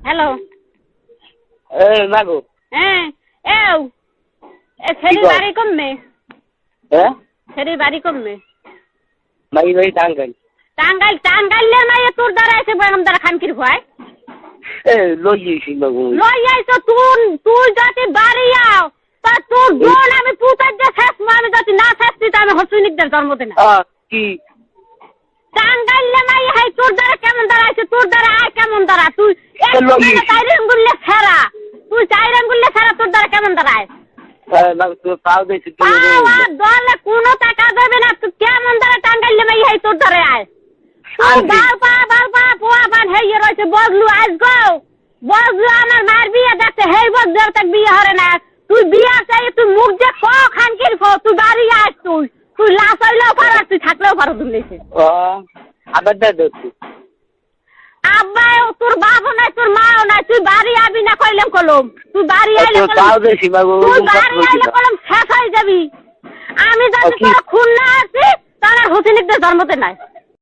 hello মাগো হ্যাঁ এও এ ফেরি বাড়ি কমবে হ্যাঁ ফেরি বাড়ি কমবে মাই ভাই টাঙ্গাইল টাঙ্গাইলে নাই তোর দ্বারা এসে বেগম দ্বারা খানকির ভয় লইয়েছি মাগো লই আইছো তুই যদি বাড়ি আও তা তোর বোন আমি পুতার যে শেষ আমি যদি না শেষছি তা আমি হসুনিকদের জন্ম দেই না কি টাঙ্গাইলে নাই হাই তোর দ্বারা কেমন দ্বারা আছে তোর দ্বারা আয় কেমন দ্বারা তুই চাইরেন গুললে ফেরা তুই চাইরেন গুললে ফেরা তোর দ্বারা কেমন দ্বারায় দলে কোনো টাকা দেবে না তুই কেমন দ্বারা টাঙ্গাইলে নাই হাই তোর দ্বারা আয় বালপা পোয়া বান হেয়ে রয়েছে বজলু আজ গো বজলু আমার মার বিয়ে দেখতে হেই বজলু তাক বিয়ে হরে না তুই বিয়ে চাই তুই মুখ যে খ খানকির খ তুই বাড়ি আস তুই লাশ হইলেও পার তুই থাকলেও পারো দুলেছে আবার দাদু আব্বা তোর বাবা নাই তোর মাও নাই তুই বাড়ি আবি না কইলাম কলম তুই বাড়ি আইলে তুই বাড়ি আইলে কলম শেষ হয়ে যাবি আমি যদি তোর খুন না আছি তাহলে হোসেনিকদের জন্মতে নাই